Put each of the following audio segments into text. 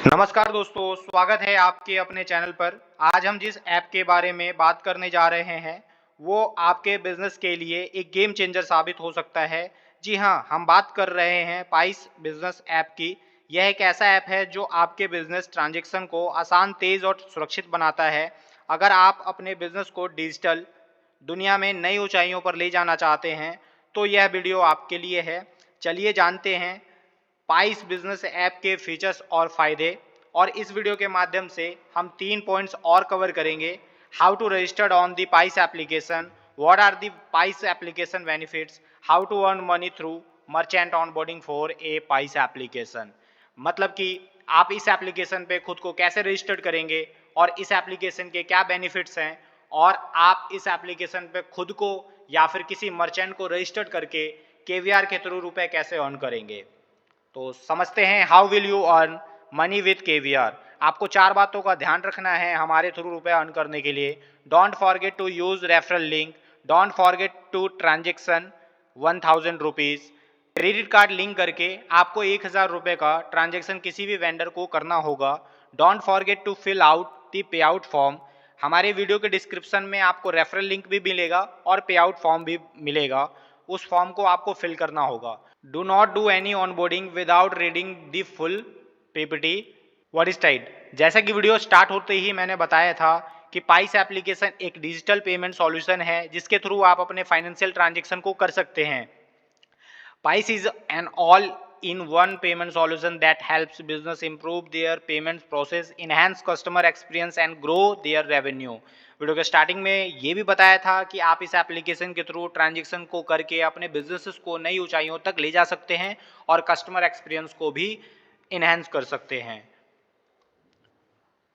नमस्कार दोस्तों, स्वागत है आपके अपने चैनल पर। आज हम जिस ऐप के बारे में बात करने जा रहे हैं, वो आपके बिजनेस के लिए एक गेम चेंजर साबित हो सकता है। जी हाँ, हम बात कर रहे हैं पाइस बिजनेस ऐप की। यह एक ऐसा ऐप है जो आपके बिजनेस ट्रांजैक्शन को आसान, तेज और सुरक्षित बनाता है। अगर आप अपने बिजनेस को डिजिटल दुनिया में नई ऊंचाइयों पर ले जाना चाहते हैं, तो यह वीडियो आपके लिए है। चलिए जानते हैं पाइस बिजनेस ऐप के फीचर्स और फायदे। और इस वीडियो के माध्यम से हम 3 पॉइंट्स और कवर करेंगे। How to registered on the Paice application, what are the Paice application benefits, how to earn money through merchant onboarding for a Paice application. मतलब कि आप इस एप्लीकेशन पे खुद को कैसे रजिस्टर्ड करेंगे और इस एप्लीकेशन के क्या बेनिफिट्स हैं, और आप इस एप्लीकेशन पे खुद को या फिर किसी मर्चेंट को रजिस्टर्ड करके केवीआर के थ्रू रुपए कैसे अर्न करेंगे। तो समझते हैं how will you earn money with KVR. आपको 4 बातों का ध्यान रखना है हमारे थ्रू रुपए अर्न करने के लिए। Don't forget to use referral link, don't forget to transaction 1000 rupees. Credit card link करके आपको 1000 रुपये का ट्रांजेक्शन किसी भी वेंडर को करना होगा। Don't forget to fill out the pay out form. हमारे वीडियो के डिस्क्रिप्शन में आपको रेफरल लिंक भी मिलेगा और पे आउट फॉर्म भी मिलेगा। उस फॉर्म को आपको फिल करना होगा। Do not do any onboarding without reading the full PPT what is tied. जैसा कि वीडियो स्टार्ट होते ही मैंने बताया था कि पाइस एप्लीकेशन एक डिजिटल पेमेंट सॉल्यूशन है जिसके थ्रू आप अपने फाइनेंशियल ट्रांजेक्शन को कर सकते हैं। Pice is an all-in-one payment solution that helps business improve their payments process, enhance customer experience and grow their revenue। Video के स्टार्टिंग में ये भी बताया था कि आप इस एप्लीकेशन के थ्रू ट्रांजेक्शन को करके अपने बिजनेसेस को नई ऊंचाइयों तक ले जा सकते हैं और कस्टमर एक्सपीरियंस को भी इनहेंस कर सकते हैं।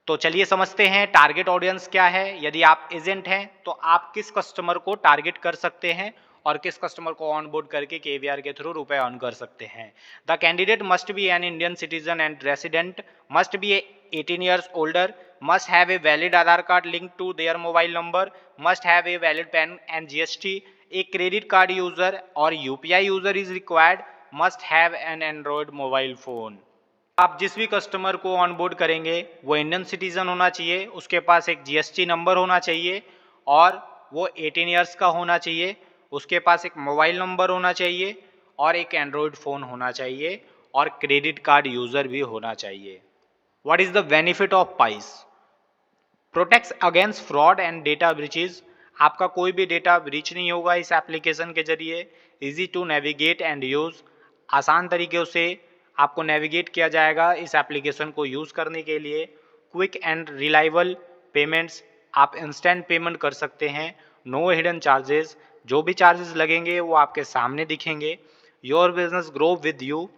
तो चलिए समझते हैं टारगेट ऑडियंस क्या है। यदि आप एजेंट हैं तो आप किस कस्टमर को टारगेट कर सकते हैं और किस कस्टमर को ऑनबोर्ड करके केवीआर के थ्रू रुपए अर्न कर सकते हैं। The candidate must be an Indian citizen and resident, must be 18 years older, must have a valid Aadhaar card link to their mobile number, must have a valid PAN and GST, a credit card user और UPI user is required, must have an Android mobile phone. आप जिस भी customer को onboard करेंगे वो Indian citizen होना चाहिए, उसके पास एक जीएसटी नंबर होना चाहिए और वो 18 ईयर्स का होना चाहिए, उसके पास एक मोबाइल नंबर होना चाहिए और एक एंड्रॉयड फ़ोन होना चाहिए और क्रेडिट कार्ड यूज़र भी होना चाहिए। What is the benefit of price? Protects against fraud and data breaches. आपका कोई भी डेटा ब्रीच नहीं होगा इस एप्लीकेशन के जरिए। Easy to navigate and use, आसान तरीके से आपको नेविगेट किया जाएगा इस एप्लीकेशन को यूज़ करने के लिए। क्विक एंड रिलायबल पेमेंट्स, आप इंस्टेंट पेमेंट कर सकते हैं। नो हिडन चार्जेस, जो भी चार्जेस लगेंगे वो आपके सामने दिखेंगे। Your business grow with you,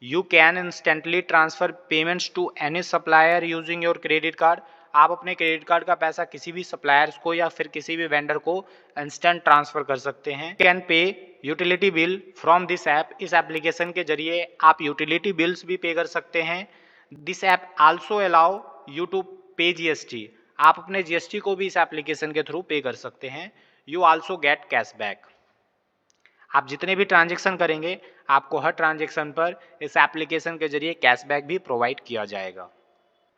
you can instantly transfer payments to any supplier using your credit card. आप अपने क्रेडिट कार्ड का पैसा किसी भी सप्लायर्स को या फिर किसी भी वेंडर को इंस्टेंट ट्रांसफर कर सकते हैं। Can pay utility bill from this app, इस एप्लीकेशन के जरिए आप यूटिलिटी बिल्स भी पे कर सकते हैं। This app also allow you to pay GST, आप अपने जीएसटी को भी इस एप्लीकेशन के थ्रू पे कर सकते हैं। यू आल्सो गेट कैशबैक, आप जितने भी ट्रांजेक्शन करेंगे आपको हर ट्रांजेक्शन पर इस एप्लीकेशन के जरिए कैशबैक भी प्रोवाइड किया जाएगा।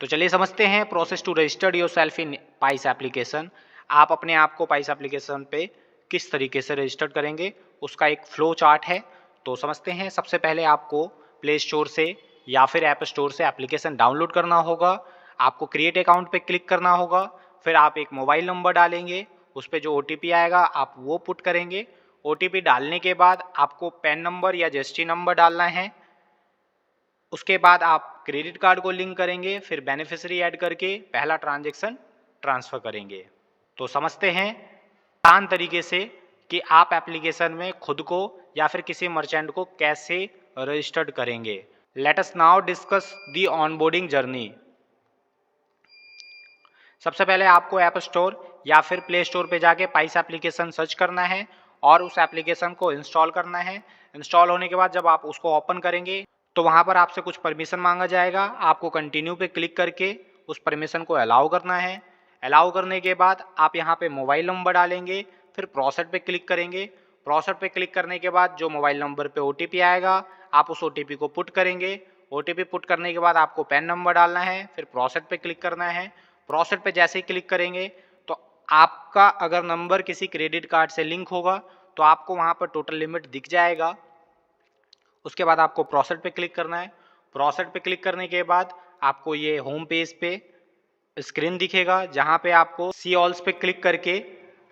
तो चलिए समझते हैं process to registered yourself in Paice application. आप अपने आप को पाइस एप्लीकेशन पे किस तरीके से रजिस्टर्ड करेंगे उसका एक फ्लो चार्ट है। तो समझते हैं। सबसे पहले आपको प्ले स्टोर से या फिर ऐप स्टोर से एप्लीकेशन डाउनलोड करना होगा। आपको क्रिएट अकाउंट पे क्लिक करना होगा, फिर आप एक मोबाइल नंबर डालेंगे, उस पर जो OTP आएगा आप वो पुट करेंगे। OTP डालने के बाद आपको पैन नंबर या जीएसटी नंबर डालना है। उसके बाद आप क्रेडिट कार्ड को लिंक करेंगे, फिर बेनिफिशियरी ऐड करके पहला ट्रांजैक्शन ट्रांसफ़र करेंगे। तो समझते हैं आसान तरीके से कि आप एप्लीकेशन में खुद को या फिर किसी मर्चेंट को कैसे रजिस्टर्ड करेंगे। Let us now discuss the onboarding journey. सबसे पहले आपको ऐप स्टोर या फिर प्ले स्टोर पे जाके पाइस एप्लीकेशन सर्च करना है और उस एप्लीकेशन को इंस्टॉल करना है। इंस्टॉल होने के बाद जब आप उसको ओपन करेंगे तो वहाँ पर आपसे कुछ परमिशन मांगा जाएगा। आपको कंटिन्यू पे क्लिक करके उस परमिशन को अलाउ करना है। अलाउ करने के बाद आप यहाँ पे मोबाइल नंबर डालेंगे, फिर प्रोसेड पे क्लिक करेंगे। प्रोसेड पे क्लिक करने के बाद जो मोबाइल नंबर पे OTP आएगा आप उस OTP को पुट करेंगे। OTP पुट करने के बाद आपको पैन नंबर डालना है, फिर प्रोसीड पे क्लिक करना है। प्रोसीड पे जैसे ही क्लिक करेंगे तो आपका अगर नंबर किसी क्रेडिट कार्ड से लिंक होगा तो आपको वहाँ पर टोटल लिमिट दिख जाएगा। उसके बाद आपको प्रोसीड पे क्लिक करना है। प्रोसीड पे क्लिक करने के बाद आपको ये होम पेज पे स्क्रीन दिखेगा, जहाँ पे आपको सी ऑल्स पे क्लिक करके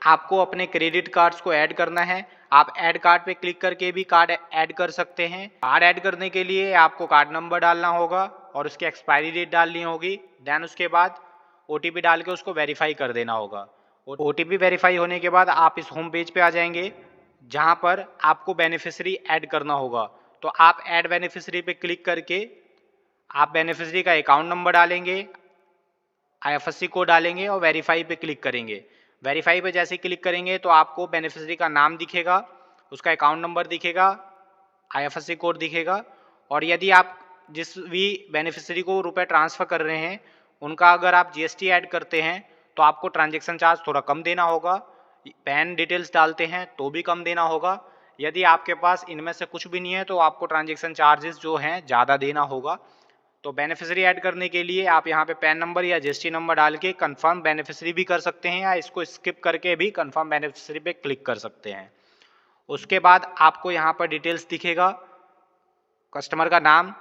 आपको अपने क्रेडिट कार्ड्स को ऐड करना है। आप ऐड कार्ड पे क्लिक करके भी कार्ड ऐड कर सकते हैं। कार्ड ऐड करने के लिए आपको कार्ड नंबर डालना होगा और उसकी एक्सपायरी डेट डालनी होगी। देन उसके बाद OTP डाल के उसको वेरीफाई कर देना होगा। OTP वेरीफाई होने के बाद आप इस होम पेज पे आ जाएंगे, जहाँ पर आपको बेनिफिशियरी ऐड करना होगा। तो आप ऐड बेनिफिशियरी पे क्लिक करके आप बेनिफिशियरी का अकाउंट नंबर डालेंगे, IFSC कोड डालेंगे और वेरीफाई पे क्लिक करेंगे। वेरीफाई पे जैसे क्लिक करेंगे तो आपको बेनिफिशियरी का नाम दिखेगा, उसका अकाउंट नंबर दिखेगा, IFSC कोड दिखेगा। और यदि आप जिस भी बेनिफिशियरी को रुपए ट्रांसफ़र कर रहे हैं उनका अगर आप GST ऐड करते हैं तो आपको ट्रांजैक्शन चार्ज थोड़ा कम देना होगा। पैन डिटेल्स डालते हैं तो भी कम देना होगा। यदि आपके पास इनमें से कुछ भी नहीं है तो आपको ट्रांजैक्शन चार्जेस जो हैं ज़्यादा देना होगा। तो बेनिफिशियरी ऐड करने के लिए आप यहाँ पे पैन नंबर या GST नंबर डाल के कंफर्म बेनिफिशियरी भी कर सकते हैं या इसको स्किप करके भी कंफर्म बेनिफिशियरी पे क्लिक कर सकते हैं। उसके बाद आपको यहाँ पर डिटेल्स दिखेगा, कस्टमर का नाम,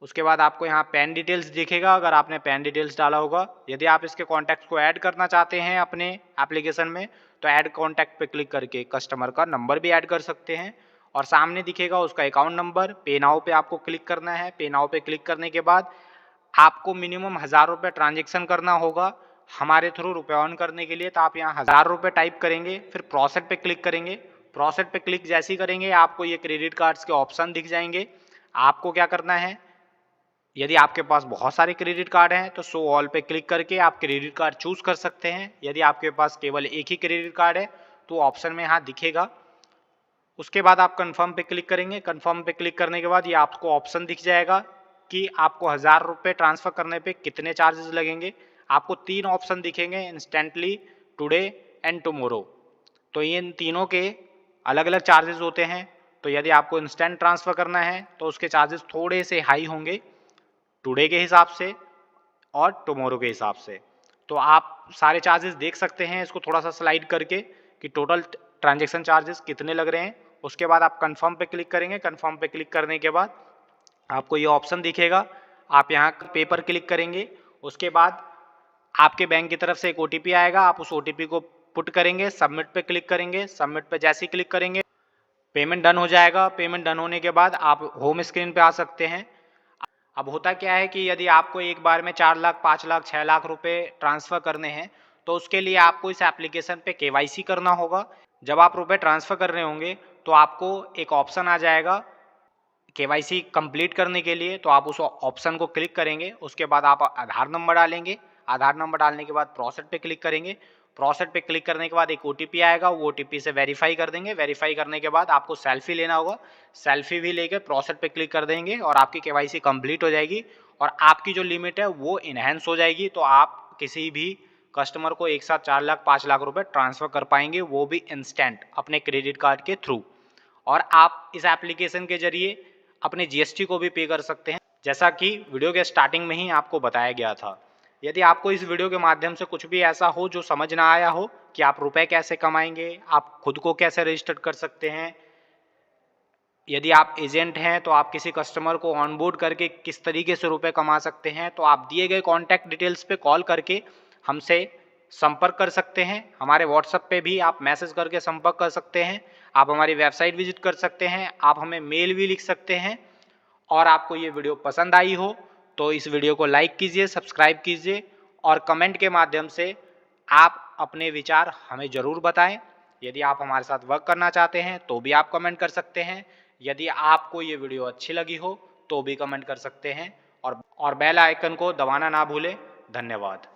उसके बाद आपको यहाँ पैन डिटेल्स दिखेगा अगर आपने पैन डिटेल्स डाला होगा। यदि आप इसके कॉन्टैक्ट को ऐड करना चाहते हैं अपने एप्लीकेशन में तो ऐड कॉन्टैक्ट पे क्लिक करके कस्टमर का नंबर भी ऐड कर सकते हैं। और सामने दिखेगा उसका अकाउंट नंबर। पे नाउ पे आपको क्लिक करना है। पे नाउ पे क्लिक करने के बाद आपको मिनिमम 1000 रुपये ट्रांजेक्शन करना होगा हमारे थ्रू रुपये ऑन करने के लिए। तो आप यहाँ 1000 रुपये टाइप करेंगे, फिर प्रोसीड पे क्लिक करेंगे। प्रोसीड पे क्लिक जैसे ही करेंगे आपको ये क्रेडिट कार्ड्स के ऑप्शन दिख जाएंगे। आपको क्या करना है, यदि आपके पास बहुत सारे क्रेडिट कार्ड हैं तो शो ऑल पे क्लिक करके आप क्रेडिट कार्ड चूज कर सकते हैं। यदि आपके पास केवल एक ही क्रेडिट कार्ड है तो ऑप्शन में यहाँ दिखेगा। उसके बाद आप कंफर्म पे क्लिक करेंगे। कंफर्म पे क्लिक करने के बाद ये आपको ऑप्शन दिख जाएगा कि आपको 1000 रुपये ट्रांसफर करने पे कितने चार्जेस लगेंगे। आपको 3 ऑप्शन दिखेंगे, इंस्टेंटली, टुडे एंड टुमारो। तो इन तीनों के अलग अलग चार्जेस होते हैं। तो यदि आपको इंस्टेंट ट्रांसफर करना है तो उसके चार्जेस थोड़े से हाई होंगे टुडे के हिसाब से और टुमारो के हिसाब से। तो आप सारे चार्जेस देख सकते हैं इसको थोड़ा सा स्लाइड करके कि टोटल ट्रांजैक्शन चार्जेस कितने लग रहे हैं। उसके बाद आप कंफर्म पे क्लिक करेंगे। कंफर्म पे क्लिक करने के बाद आपको ये ऑप्शन दिखेगा, आप यहाँ पे पर क्लिक करेंगे। उसके बाद आपके बैंक की तरफ से एक OTP आएगा, आप उस OTP को पुट करेंगे, सबमिट पे क्लिक करेंगे। सबमिट पे जैसे ही क्लिक करेंगे पेमेंट डन हो जाएगा। पेमेंट डन होने के बाद आप होम स्क्रीन पे आ सकते हैं। अब होता क्या है कि यदि आपको एक बार में 4 लाख, 5 लाख, 6 लाख रुपए ट्रांसफ़र करने हैं तो उसके लिए आपको इस एप्लीकेशन पे KYC करना होगा। जब आप रुपए ट्रांसफ़र कर रहे होंगे तो आपको एक ऑप्शन आ जाएगा KYC कंप्लीट करने के लिए। तो आप उस ऑप्शन को क्लिक करेंगे। उसके बाद आप आधार नंबर डालेंगे। आधार नंबर डालने के बाद प्रोसीड पे क्लिक करेंगे। प्रोसीड पे क्लिक करने के बाद एक OTP आएगा, वो OTP से वेरीफाई कर देंगे। वेरीफाई करने के बाद आपको सेल्फी लेना होगा, सेल्फी भी लेके प्रोसीड पे क्लिक कर देंगे और आपकी KYC कंप्लीट हो जाएगी और आपकी जो लिमिट है वो इनहेंस हो जाएगी। तो आप किसी भी कस्टमर को एक साथ 4 लाख, 5 लाख रुपए ट्रांसफ़र कर पाएंगे, वो भी इंस्टेंट अपने क्रेडिट कार्ड के थ्रू। और आप इस एप्लीकेशन के जरिए अपने GST को भी पे कर सकते हैं, जैसा कि वीडियो के स्टार्टिंग में ही आपको बताया गया था। यदि आपको इस वीडियो के माध्यम से कुछ भी ऐसा हो जो समझ ना आया हो कि आप रुपए कैसे कमाएंगे, आप खुद को कैसे रजिस्टर कर सकते हैं, यदि आप एजेंट हैं तो आप किसी कस्टमर को ऑनबोर्ड करके किस तरीके से रुपए कमा सकते हैं, तो आप दिए गए कॉन्टैक्ट डिटेल्स पे कॉल करके हमसे संपर्क कर सकते हैं। हमारे व्हाट्सएप पे भी आप मैसेज करके संपर्क कर सकते हैं। आप हमारी वेबसाइट विजिट कर सकते हैं। आप हमें मेल भी लिख सकते हैं। और आपको ये वीडियो पसंद आई हो तो इस वीडियो को लाइक कीजिए, सब्सक्राइब कीजिए और कमेंट के माध्यम से आप अपने विचार हमें ज़रूर बताएं। यदि आप हमारे साथ वर्क करना चाहते हैं तो भी आप कमेंट कर सकते हैं। यदि आपको ये वीडियो अच्छी लगी हो तो भी कमेंट कर सकते हैं और बेल आइकन को दबाना ना भूलें। धन्यवाद।